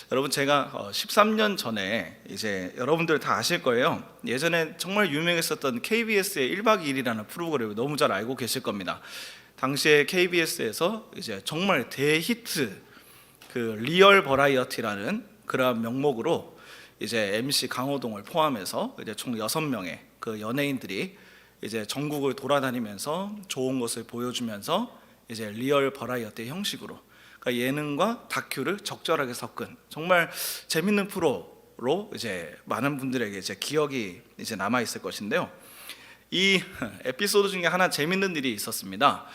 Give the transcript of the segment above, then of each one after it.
여러분, 제가 13년 전에 이제 여러분들 다 아실 거예요. 예전에 정말 유명했었던 KBS의 1박 2일이라는 프로그램을 너무 잘 알고 계실 겁니다. 당시에 KBS에서 이제 정말 대히트 그 리얼 버라이어티라는 그런 명목으로 이제 MC 강호동을 포함해서 이제 총 6명의 그 연예인들이 이제 전국을 돌아다니면서 좋은 것을 보여주면서 이제 리얼 버라이어티 형식으로, 그러니까 예능과 다큐를 적절하게 섞은 정말 재밌는 프로로 이제 많은 분들에게 이제 기억이 이제 남아 있을 것인데요. 이 에피소드 중에 하나 재밌는 일이 있었습니다.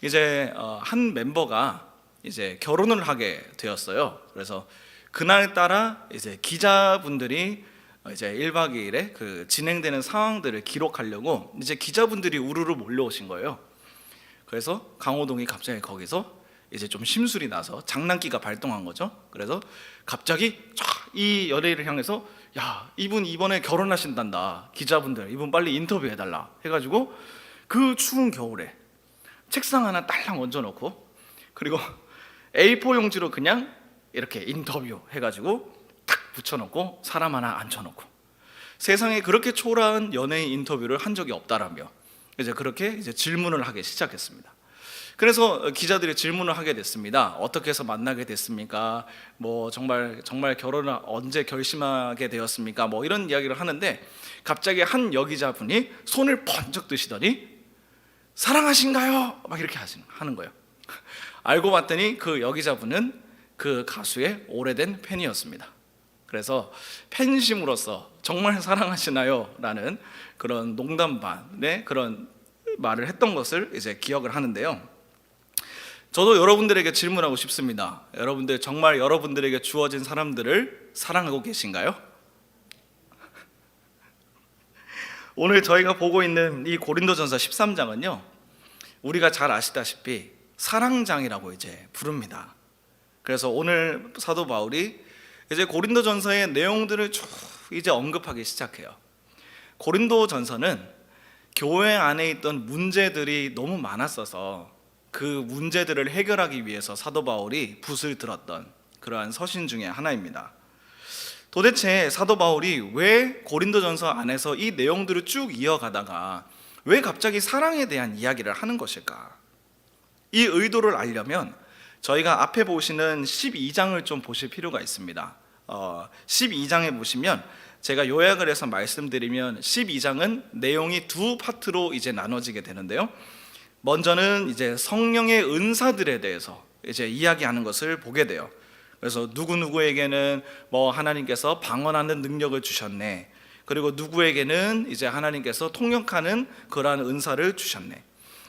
이제 한 멤버가 이제 결혼을 하게 되었어요. 그래서 그날 따라 이제 기자분들이 이제 1박 2일에 그 진행되는 상황들을 기록하려고 이제 기자분들이 우르르 몰려오신 거예요. 그래서 강호동이 갑자기 거기서 이제 좀 심술이 나서 장난기가 발동한 거죠. 그래서 갑자기 이 연예인을 향해서 야, 이분 이번에 결혼하신단다, 기자분들 이분 빨리 인터뷰해달라 해가지고 그 추운 겨울에 책상 하나 딸랑 얹어놓고 그리고 A4 용지로 그냥 이렇게 인터뷰 해가지고 탁 붙여놓고 사람 하나 앉혀놓고, 세상에 그렇게 초라한 연예인 인터뷰를 한 적이 없다라며 이제 그렇게 이제 질문을 하기 시작했습니다. 그래서 기자들이 질문을 하게 됐습니다. 어떻게 해서 만나게 됐습니까? 뭐 정말 결혼을 언제 결심하게 되었습니까? 뭐 이런 이야기를 하는데 갑자기 한 여기자분이 손을 번쩍 드시더니 사랑하신가요? 막 이렇게 하는 거예요. 알고 봤더니 그 여기자분은 그 가수의 오래된 팬이었습니다. 그래서 팬심으로써 정말 사랑하시나요? 라는 그런 농담 반의 그런 말을 했던 것을 이제 기억을 하는데요. 저도 여러분들에게 질문하고 싶습니다. 여러분들 정말 여러분들에게 주어진 사람들을 사랑하고 계신가요? 오늘 저희가 보고 있는 이 고린도전서 13장은요, 우리가 잘 아시다시피 사랑장이라고 이제 부릅니다. 그래서 오늘 사도 바울이 이제 고린도전서의 내용들을 쭉 이제 언급하기 시작해요. 고린도전서는 교회 안에 있던 문제들이 너무 많았어서 그 문제들을 해결하기 위해서 사도 바울이 붓을 들었던 그러한 서신 중에 하나입니다. 도대체 사도 바울이 왜 고린도전서 안에서 이 내용들을 쭉 이어가다가 왜 갑자기 사랑에 대한 이야기를 하는 것일까? 이 의도를 알려면 저희가 앞에 보시는 12장을 좀 보실 필요가 있습니다. 12장에 보시면 제가 요약을 해서 말씀드리면 12장은 내용이 두 파트로 이제 나눠지게 되는데요. 먼저는 이제 성령의 은사들에 대해서 이제 이야기하는 것을 보게 돼요. 그래서 누구누구에게는 뭐 하나님께서 방언하는 능력을 주셨네. 그리고 누구에게는 이제 하나님께서 통역하는 그러한 은사를 주셨네.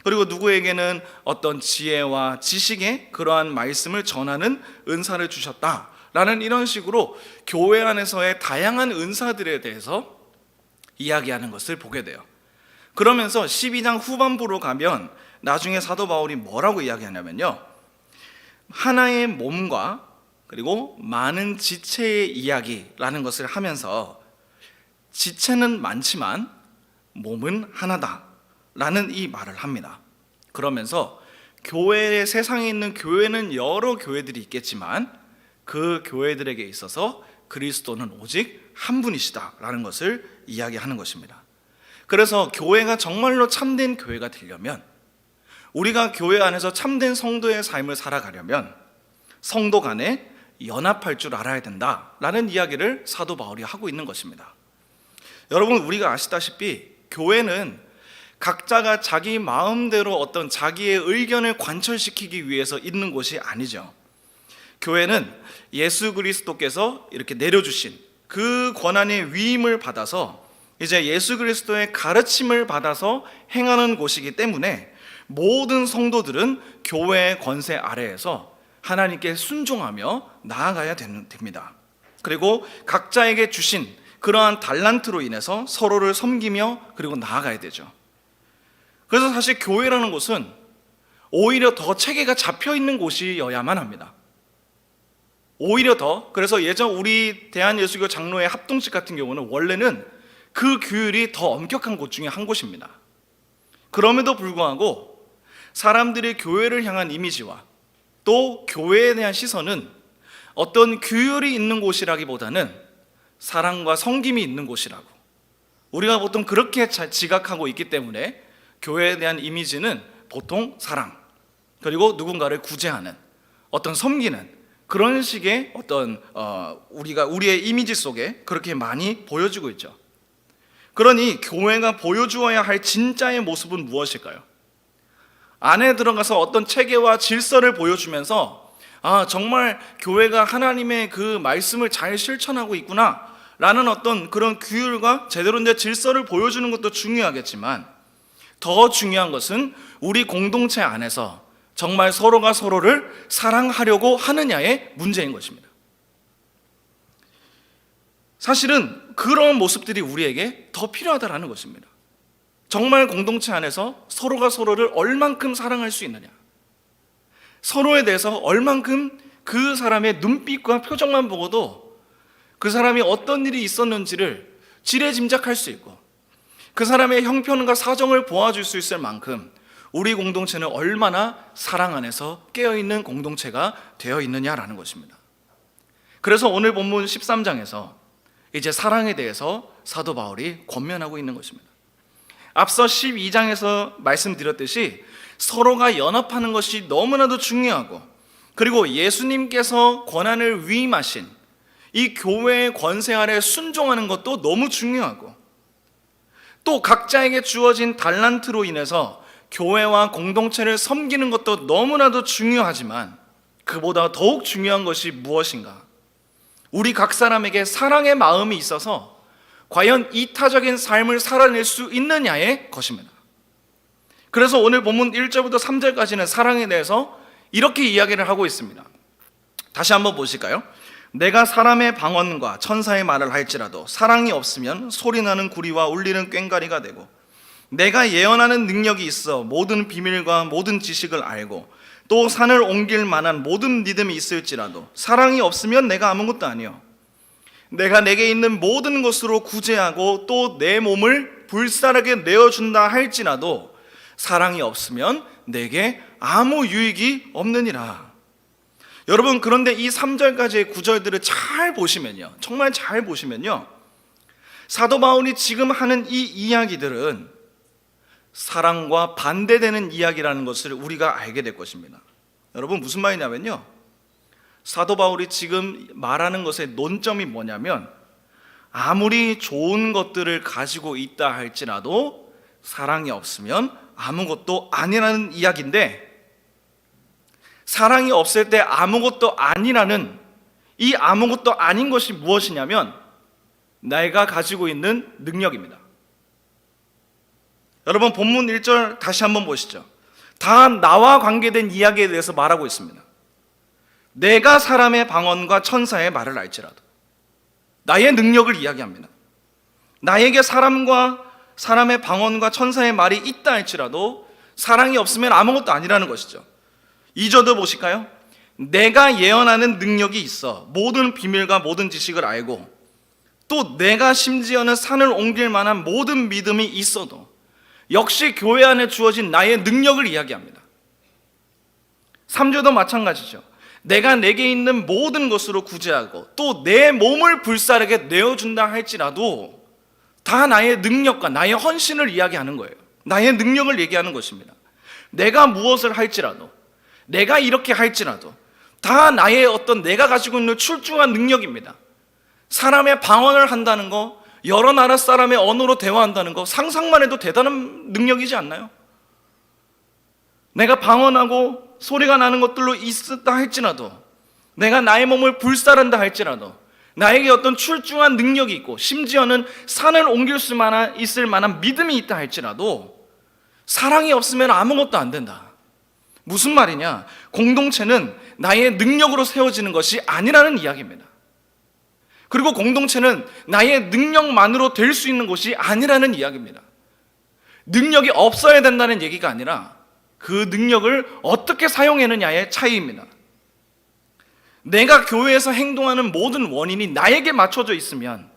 그리고 누구에게는 어떤 지혜와 지식의 그러한 말씀을 전하는 은사를 주셨다라는 이런 식으로 교회 안에서의 다양한 은사들에 대해서 이야기하는 것을 보게 돼요. 그러면서 12장 후반부로 가면 나중에 사도 바울이 뭐라고 이야기하냐면요, 하나의 몸과 그리고 많은 지체의 이야기라는 것을 하면서 지체는 많지만 몸은 하나다라는 이 말을 합니다. 그러면서 교회의 세상에 있는 교회는 여러 교회들이 있겠지만 그 교회들에게 있어서 그리스도는 오직 한 분이시다라는 것을 이야기하는 것입니다. 그래서 교회가 정말로 참된 교회가 되려면, 우리가 교회 안에서 참된 성도의 삶을 살아가려면 성도 간에 연합할 줄 알아야 된다라는 이야기를 사도 바울이 하고 있는 것입니다. 여러분, 우리가 아시다시피 교회는 각자가 자기 마음대로 어떤 자기의 의견을 관철시키기 위해서 있는 곳이 아니죠. 교회는 예수 그리스도께서 이렇게 내려주신 그 권한의 위임을 받아서 이제 예수 그리스도의 가르침을 받아서 행하는 곳이기 때문에 모든 성도들은 교회의 권세 아래에서 하나님께 순종하며 나아가야 됩니다. 그리고 각자에게 주신 그러한 달란트로 인해서 서로를 섬기며 그리고 나아가야 되죠. 그래서 사실 교회라는 곳은 오히려 더 체계가 잡혀 있는 곳이어야만 합니다. 오히려 더, 그래서 예전 우리 대한예수교 장로회 합동식 같은 경우는 원래는 그 규율이 더 엄격한 곳 중에 한 곳입니다. 그럼에도 불구하고 사람들의 교회를 향한 이미지와 또 교회에 대한 시선은 어떤 규율이 있는 곳이라기보다는 사랑과 섬김이 있는 곳이라고 우리가 보통 그렇게 지각하고 있기 때문에 교회에 대한 이미지는 보통 사랑, 그리고 누군가를 구제하는, 어떤 섬기는 그런 식의 어떤 우리의 이미지 속에 그렇게 많이 보여지고 있죠. 그러니 교회가 보여주어야 할 진짜의 모습은 무엇일까요? 안에 들어가서 어떤 체계와 질서를 보여주면서 정말 교회가 하나님의 그 말씀을 잘 실천하고 있구나 라는 어떤 그런 규율과 제대로 된 질서를 보여주는 것도 중요하겠지만, 더 중요한 것은 우리 공동체 안에서 정말 서로가 서로를 사랑하려고 하느냐의 문제인 것입니다. 사실은 그런 모습들이 우리에게 더 필요하다라는 것입니다. 정말 공동체 안에서 서로가 서로를 얼만큼 사랑할 수 있느냐, 서로에 대해서 얼만큼 그 사람의 눈빛과 표정만 보고도 그 사람이 어떤 일이 있었는지를 지레짐작할 수 있고, 그 사람의 형편과 사정을 보아줄 수 있을 만큼 우리 공동체는 얼마나 사랑 안에서 깨어있는 공동체가 되어 있느냐라는 것입니다. 그래서 오늘 본문 13장에서 이제 사랑에 대해서 사도 바울이 권면하고 있는 것입니다. 앞서 12장에서 말씀드렸듯이 서로가 연합하는 것이 너무나도 중요하고, 그리고 예수님께서 권한을 위임하신 이 교회의 권세 아래 순종하는 것도 너무 중요하고, 또 각자에게 주어진 달란트로 인해서 교회와 공동체를 섬기는 것도 너무나도 중요하지만, 그보다 더욱 중요한 것이 무엇인가? 우리 각 사람에게 사랑의 마음이 있어서 과연 이타적인 삶을 살아낼 수 있느냐의 것입니다. 그래서 오늘 본문 1절부터 3절까지는 사랑에 대해서 이렇게 이야기를 하고 있습니다. 다시 한번 보실까요? 내가 사람의 방언과 천사의 말을 할지라도 사랑이 없으면 소리나는 구리와 울리는 꽹과리가 되고, 내가 예언하는 능력이 있어 모든 비밀과 모든 지식을 알고 또 산을 옮길 만한 모든 믿음이 있을지라도 사랑이 없으면 내가 아무것도 아니요, 내가 내게 있는 모든 것으로 구제하고 또 내 몸을 불사르게 내어준다 할지라도 사랑이 없으면 내게 아무 유익이 없느니라. 여러분, 그런데 이 3절까지의 구절들을 잘 보시면요, 정말 잘 보시면요, 사도 바울이 지금 하는 이 이야기들은 사랑과 반대되는 이야기라는 것을 우리가 알게 될 것입니다. 여러분, 무슨 말이냐면요, 사도 바울이 지금 말하는 것의 논점이 뭐냐면, 아무리 좋은 것들을 가지고 있다 할지라도 사랑이 없으면 아무것도 아니라는 이야기인데, 사랑이 없을 때 아무것도 아니라는 이 아무것도 아닌 것이 무엇이냐면 내가 가지고 있는 능력입니다. 여러분, 본문 1절 다시 한번 보시죠. 다 나와 관계된 이야기에 대해서 말하고 있습니다. 내가 사람의 방언과 천사의 말을 알지라도, 나의 능력을 이야기합니다. 나에게 사람의 방언과 천사의 말이 있다 할지라도 사랑이 없으면 아무것도 아니라는 것이죠. 2절도 보실까요? 내가 예언하는 능력이 있어 모든 비밀과 모든 지식을 알고 또 내가 심지어는 산을 옮길 만한 모든 믿음이 있어도, 역시 교회 안에 주어진 나의 능력을 이야기합니다. 3절도 마찬가지죠. 내가 내게 있는 모든 것으로 구제하고 또 내 몸을 불사르게 내어준다 할지라도 다 나의 능력과 나의 헌신을 이야기하는 거예요. 나의 능력을 얘기하는 것입니다. 내가 무엇을 할지라도, 내가 이렇게 할지라도 다 나의 어떤 내가 가지고 있는 출중한 능력입니다. 사람의 방언을 한다는 거, 여러 나라 사람의 언어로 대화한다는 거, 상상만 해도 대단한 능력이지 않나요? 내가 방언하고 소리가 나는 것들로 있었다 할지라도, 내가 나의 몸을 불사른다 할지라도 나에게 어떤 출중한 능력이 있고 심지어는 산을 옮길 수 있을 만한 믿음이 있다 할지라도 사랑이 없으면 아무것도 안 된다. 무슨 말이냐? 공동체는 나의 능력으로 세워지는 것이 아니라는 이야기입니다. 그리고 공동체는 나의 능력만으로 될 수 있는 것이 아니라는 이야기입니다. 능력이 없어야 된다는 얘기가 아니라 그 능력을 어떻게 사용하느냐의 차이입니다. 내가 교회에서 행동하는 모든 원인이 나에게 맞춰져 있으면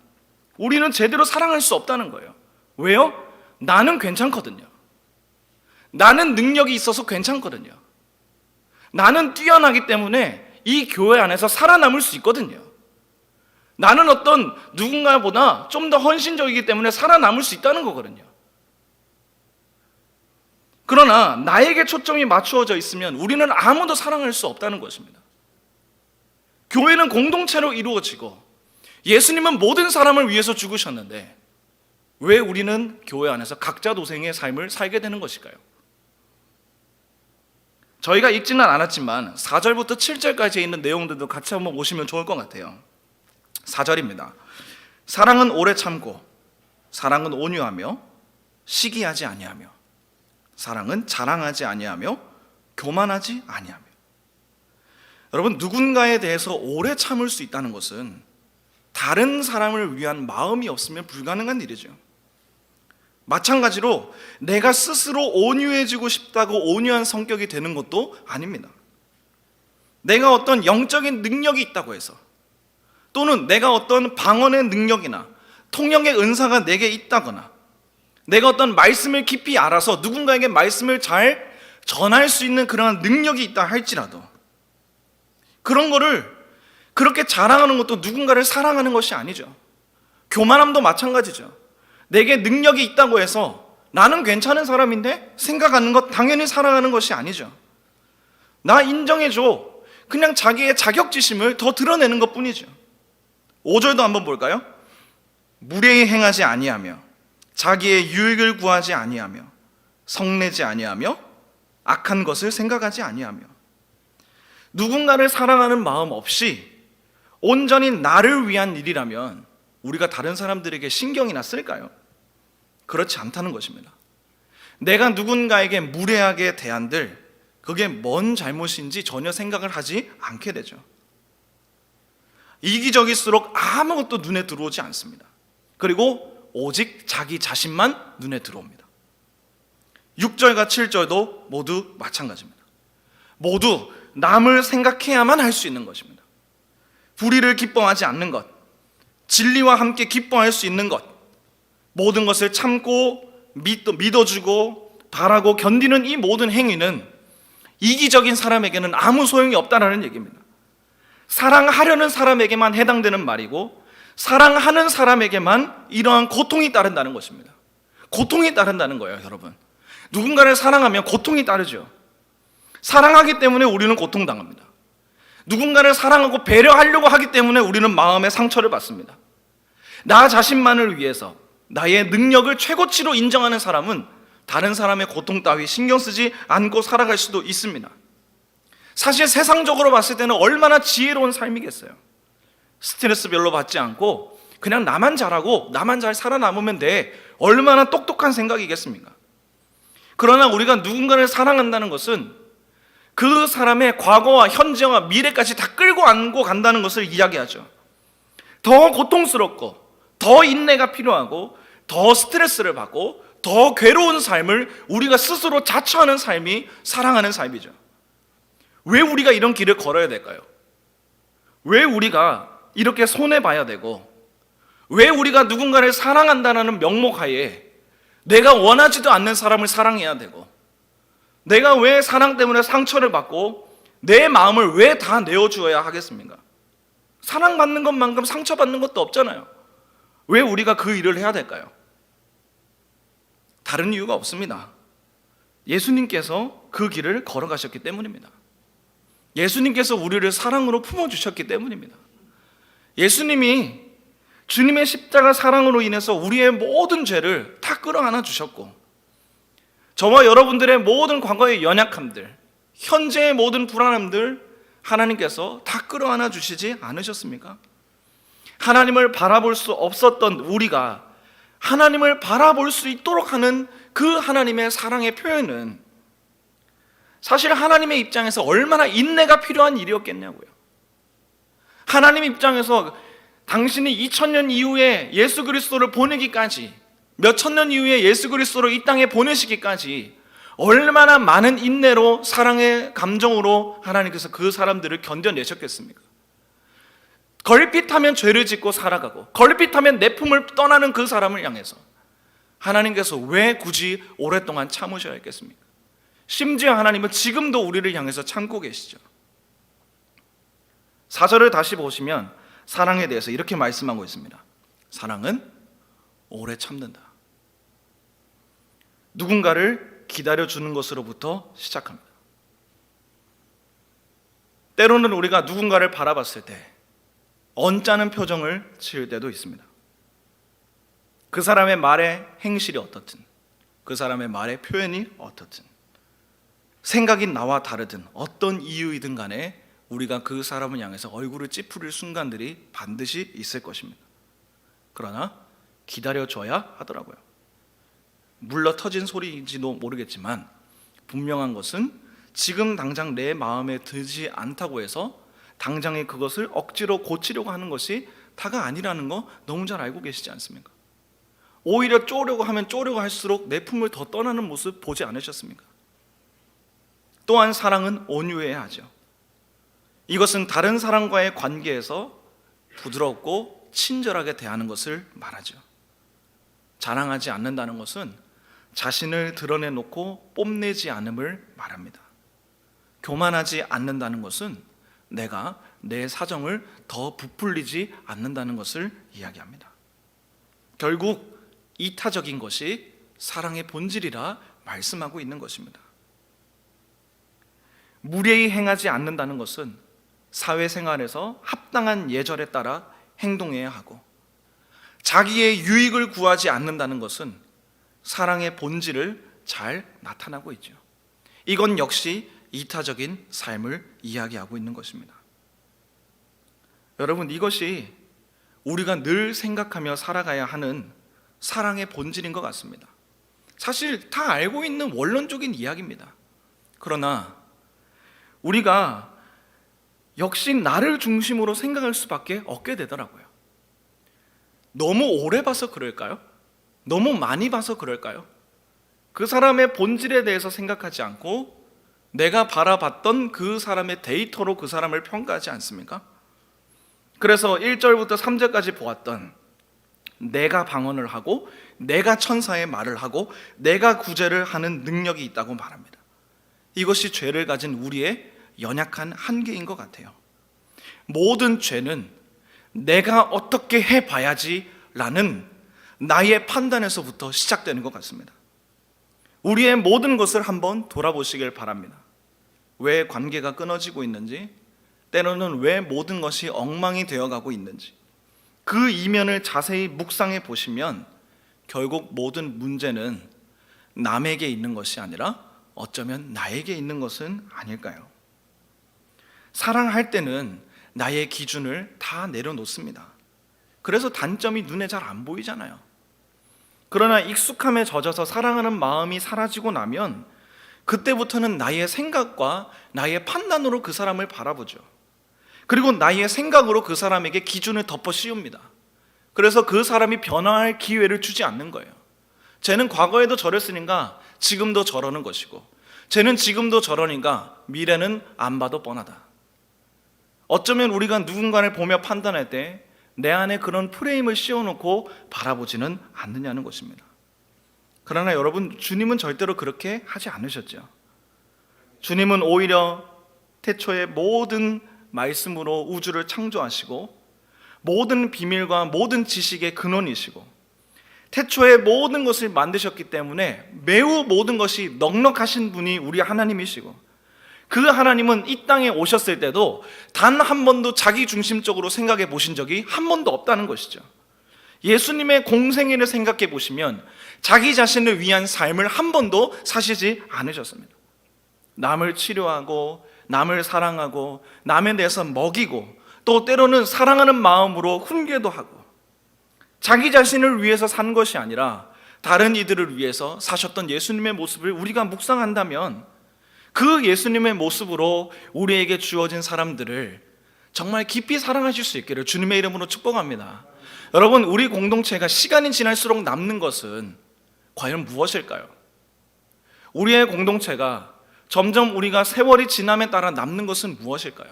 우리는 제대로 사랑할 수 없다는 거예요. 왜요? 나는 괜찮거든요. 나는 능력이 있어서 괜찮거든요. 나는 뛰어나기 때문에 이 교회 안에서 살아남을 수 있거든요. 나는 어떤 누군가보다 좀 더 헌신적이기 때문에 살아남을 수 있다는 거거든요. 그러나 나에게 초점이 맞추어져 있으면 우리는 아무도 사랑할 수 없다는 것입니다. 교회는 공동체로 이루어지고 예수님은 모든 사람을 위해서 죽으셨는데 왜 우리는 교회 안에서 각자 도생의 삶을 살게 되는 것일까요? 저희가 읽지는 않았지만 4절부터 7절까지 있는 내용들도 같이 한번 보시면 좋을 것 같아요. 4절입니다. 사랑은 오래 참고 사랑은 온유하며 시기하지 아니하며 사랑은 자랑하지 아니하며 교만하지 아니하며. 여러분, 누군가에 대해서 오래 참을 수 있다는 것은 다른 사람을 위한 마음이 없으면 불가능한 일이죠. 마찬가지로 내가 스스로 온유해지고 싶다고 온유한 성격이 되는 것도 아닙니다. 내가 어떤 영적인 능력이 있다고 해서 또는 내가 어떤 방언의 능력이나 통역의 은사가 내게 있다거나 내가 어떤 말씀을 깊이 알아서 누군가에게 말씀을 잘 전할 수 있는 그러한 능력이 있다 할지라도 그런 거를 그렇게 자랑하는 것도 누군가를 사랑하는 것이 아니죠. 교만함도 마찬가지죠. 내게 능력이 있다고 해서 나는 괜찮은 사람인데 생각하는 것 당연히 사랑하는 것이 아니죠. 나 인정해줘. 그냥 자기의 자격지심을 더 드러내는 것 뿐이죠. 5절도 한번 볼까요? 무례히 행하지 아니하며 자기의 유익을 구하지 아니하며 성내지 아니하며 악한 것을 생각하지 아니하며. 누군가를 사랑하는 마음 없이 온전히 나를 위한 일이라면 우리가 다른 사람들에게 신경이나 쓸까요? 그렇지 않다는 것입니다. 내가 누군가에게 무례하게 대한들 그게 뭔 잘못인지 전혀 생각을 하지 않게 되죠. 이기적일수록 아무것도 눈에 들어오지 않습니다. 그리고 오직 자기 자신만 눈에 들어옵니다. 6절과 7절도 모두 마찬가지입니다. 모두 남을 생각해야만 할 수 있는 것입니다. 불의를 기뻐하지 않는 것, 진리와 함께 기뻐할 수 있는 것, 모든 것을 참고 믿어주고 바라고 견디는 이 모든 행위는 이기적인 사람에게는 아무 소용이 없다는 얘기입니다. 사랑하려는 사람에게만 해당되는 말이고 사랑하는 사람에게만 이러한 고통이 따른다는 것입니다. 고통이 따른다는 거예요, 여러분. 누군가를 사랑하면 고통이 따르죠. 사랑하기 때문에 우리는 고통당합니다. 누군가를 사랑하고 배려하려고 하기 때문에 우리는 마음의 상처를 받습니다. 나 자신만을 위해서 나의 능력을 최고치로 인정하는 사람은 다른 사람의 고통 따위 신경 쓰지 않고 살아갈 수도 있습니다. 사실 세상적으로 봤을 때는 얼마나 지혜로운 삶이겠어요. 스트레스 별로 받지 않고 그냥 나만 잘하고 나만 잘 살아남으면 돼. 얼마나 똑똑한 생각이겠습니까? 그러나 우리가 누군가를 사랑한다는 것은 그 사람의 과거와 현재와 미래까지 다 끌고 안고 간다는 것을 이야기하죠. 더 고통스럽고 더 인내가 필요하고 더 스트레스를 받고 더 괴로운 삶을 우리가 스스로 자처하는 삶이 사랑하는 삶이죠. 왜 우리가 이런 길을 걸어야 될까요? 왜 우리가 이렇게 손해봐야 되고 왜 우리가 누군가를 사랑한다는 명목하에 내가 원하지도 않는 사람을 사랑해야 되고 내가 왜 사랑 때문에 상처를 받고 내 마음을 왜 다 내어주어야 하겠습니까? 사랑받는 것만큼 상처받는 것도 없잖아요. 왜 우리가 그 일을 해야 될까요? 다른 이유가 없습니다. 예수님께서 그 길을 걸어가셨기 때문입니다. 예수님께서 우리를 사랑으로 품어주셨기 때문입니다. 예수님이 주님의 십자가 사랑으로 인해서 우리의 모든 죄를 다 끌어안아 주셨고 저와 여러분들의 모든 과거의 연약함들, 현재의 모든 불안함들 하나님께서 다 끌어안아 주시지 않으셨습니까? 하나님을 바라볼 수 없었던 우리가 하나님을 바라볼 수 있도록 하는 그 하나님의 사랑의 표현은 사실 하나님의 입장에서 얼마나 인내가 필요한 일이었겠냐고요. 하나님 입장에서 당신이 2000년 이후에 예수 그리스도를 보내기까지 몇 천년 이후에 예수 그리스도를 이 땅에 보내시기까지 얼마나 많은 인내로 사랑의 감정으로 하나님께서 그 사람들을 견뎌내셨겠습니까? 걸핏하면 죄를 짓고 살아가고 걸핏하면 내 품을 떠나는 그 사람을 향해서 하나님께서 왜 굳이 오랫동안 참으셔야 했겠습니까? 심지어 하나님은 지금도 우리를 향해서 참고 계시죠. 4절을 다시 보시면 사랑에 대해서 이렇게 말씀하고 있습니다. 사랑은 오래 참는다. 누군가를 기다려주는 것으로부터 시작합니다. 때로는 우리가 누군가를 바라봤을 때 언짢은 표정을 지을 때도 있습니다. 그 사람의 말의 행실이 어떻든, 그 사람의 말의 표현이 어떻든, 생각이 나와 다르든 어떤 이유이든 간에 우리가 그 사람을 향해서 얼굴을 찌푸릴 순간들이 반드시 있을 것입니다. 그러나 기다려줘야 하더라고요. 물러 터진 소리인지도 모르겠지만 분명한 것은 지금 당장 내 마음에 들지 않다고 해서 당장에 그것을 억지로 고치려고 하는 것이 다가 아니라는 거 너무 잘 알고 계시지 않습니까? 오히려 쪼려고 하면 쪼려고 할수록 내 품을 더 떠나는 모습 보지 않으셨습니까? 또한 사랑은 온유해야 하죠. 이것은 다른 사람과의 관계에서 부드럽고 친절하게 대하는 것을 말하죠. 자랑하지 않는다는 것은 자신을 드러내놓고 뽐내지 않음을 말합니다. 교만하지 않는다는 것은 내가 내 사정을 더 부풀리지 않는다는 것을 이야기합니다. 결국 이타적인 것이 사랑의 본질이라 말씀하고 있는 것입니다. 무례히 행하지 않는다는 것은 사회생활에서 합당한 예절에 따라 행동해야 하고, 자기의 유익을 구하지 않는다는 것은 사랑의 본질을 잘 나타나고 있죠. 이건 역시 이타적인 삶을 이야기하고 있는 것입니다. 여러분, 이것이 우리가 늘 생각하며 살아가야 하는 사랑의 본질인 것 같습니다. 사실 다 알고 있는 원론적인 이야기입니다. 그러나 우리가 역시 나를 중심으로 생각할 수밖에 없게 되더라고요. 너무 오래 봐서 그럴까요? 너무 많이 봐서 그럴까요? 그 사람의 본질에 대해서 생각하지 않고 내가 바라봤던 그 사람의 데이터로 그 사람을 평가하지 않습니까? 그래서 1절부터 3절까지 보았던 내가 방언을 하고 내가 천사의 말을 하고 내가 구제를 하는 능력이 있다고 말합니다. 이것이 죄를 가진 우리의 연약한 한계인 것 같아요. 모든 죄는 내가 어떻게 해봐야지 라는 나의 판단에서부터 시작되는 것 같습니다. 우리의 모든 것을 한번 돌아보시길 바랍니다. 왜 관계가 끊어지고 있는지, 때로는 왜 모든 것이 엉망이 되어가고 있는지, 그 이면을 자세히 묵상해 보시면 결국 모든 문제는 남에게 있는 것이 아니라 어쩌면 나에게 있는 것은 아닐까요? 사랑할 때는 나의 기준을 다 내려놓습니다. 그래서 단점이 눈에 잘 안 보이잖아요. 그러나 익숙함에 젖어서 사랑하는 마음이 사라지고 나면 그때부터는 나의 생각과 나의 판단으로 그 사람을 바라보죠. 그리고 나의 생각으로 그 사람에게 기준을 덮어 씌웁니다. 그래서 그 사람이 변화할 기회를 주지 않는 거예요. 쟤는 과거에도 저랬으니까 지금도 저러는 것이고, 쟤는 지금도 저러니까 미래는 안 봐도 뻔하다. 어쩌면 우리가 누군가를 보며 판단할 때 내 안에 그런 프레임을 씌워놓고 바라보지는 않느냐는 것입니다. 그러나 여러분, 주님은 절대로 그렇게 하지 않으셨죠. 주님은 오히려 태초에 모든 말씀으로 우주를 창조하시고 모든 비밀과 모든 지식의 근원이시고 태초에 모든 것을 만드셨기 때문에 매우 모든 것이 넉넉하신 분이 우리 하나님이시고, 그 하나님은 이 땅에 오셨을 때도 단 한 번도 자기 중심적으로 생각해 보신 적이 한 번도 없다는 것이죠. 예수님의 공생애를 생각해 보시면 자기 자신을 위한 삶을 한 번도 사시지 않으셨습니다. 남을 치료하고 남을 사랑하고 남에 대해서 먹이고 또 때로는 사랑하는 마음으로 훈계도 하고, 자기 자신을 위해서 산 것이 아니라 다른 이들을 위해서 사셨던 예수님의 모습을 우리가 묵상한다면 그 예수님의 모습으로 우리에게 주어진 사람들을 정말 깊이 사랑하실 수 있기를 주님의 이름으로 축복합니다. 여러분, 우리 공동체가 시간이 지날수록 남는 것은 과연 무엇일까요? 우리의 공동체가 점점 우리가 세월이 지남에 따라 남는 것은 무엇일까요?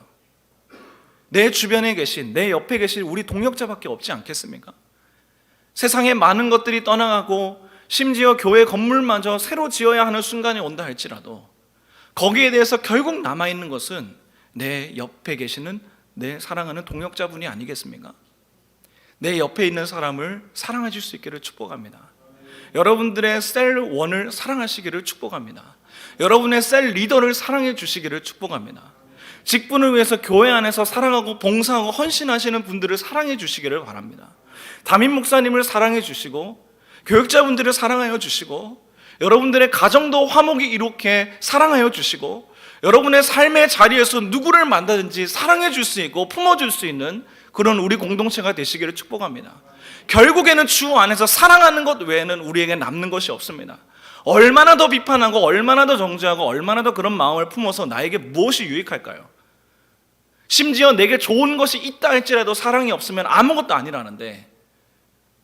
내 주변에 계신, 내 옆에 계신 우리 동역자밖에 없지 않겠습니까? 세상에 많은 것들이 떠나가고 심지어 교회 건물마저 새로 지어야 하는 순간이 온다 할지라도 거기에 대해서 결국 남아있는 것은 내 옆에 계시는 내 사랑하는 동역자분이 아니겠습니까? 내 옆에 있는 사람을 사랑해 줄 수 있기를 축복합니다. 여러분들의 셀1을 사랑하시기를 축복합니다. 여러분의 셀 리더를 사랑해 주시기를 축복합니다. 직분을 위해서 교회 안에서 사랑하고 봉사하고 헌신하시는 분들을 사랑해 주시기를 바랍니다. 담임 목사님을 사랑해 주시고 교육자분들을 사랑하여 주시고 여러분들의 가정도 화목이 이렇게 사랑하여 주시고 여러분의 삶의 자리에서 누구를 만나든지 사랑해 줄 수 있고 품어줄 수 있는 그런 우리 공동체가 되시기를 축복합니다. 결국에는 주 안에서 사랑하는 것 외에는 우리에게 남는 것이 없습니다. 얼마나 더 비판하고 얼마나 더 정죄하고 얼마나 더 그런 마음을 품어서 나에게 무엇이 유익할까요? 심지어 내게 좋은 것이 있다 할지라도 사랑이 없으면 아무것도 아니라는데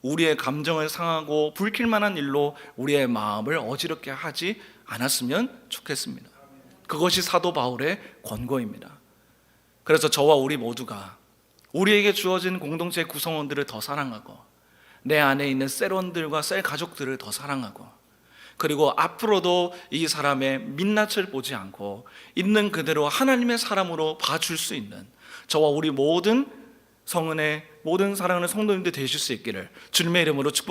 우리의 감정을 상하고 불킬 만한 일로 우리의 마음을 어지럽게 하지 않았으면 좋겠습니다. 그것이 사도 바울의 권고입니다. 그래서 저와 우리 모두가 우리에게 주어진 공동체 구성원들을 더 사랑하고 내 안에 있는 셀원들과 셀 가족들을 더 사랑하고 그리고 앞으로도 이 사람의 민낯을 보지 않고 있는 그대로 하나님의 사람으로 봐줄 수 있는 저와 우리 모든 성은의 모든 사랑하는 성도님들 되실 수 있기를 주님의 이름으로 축복합니다.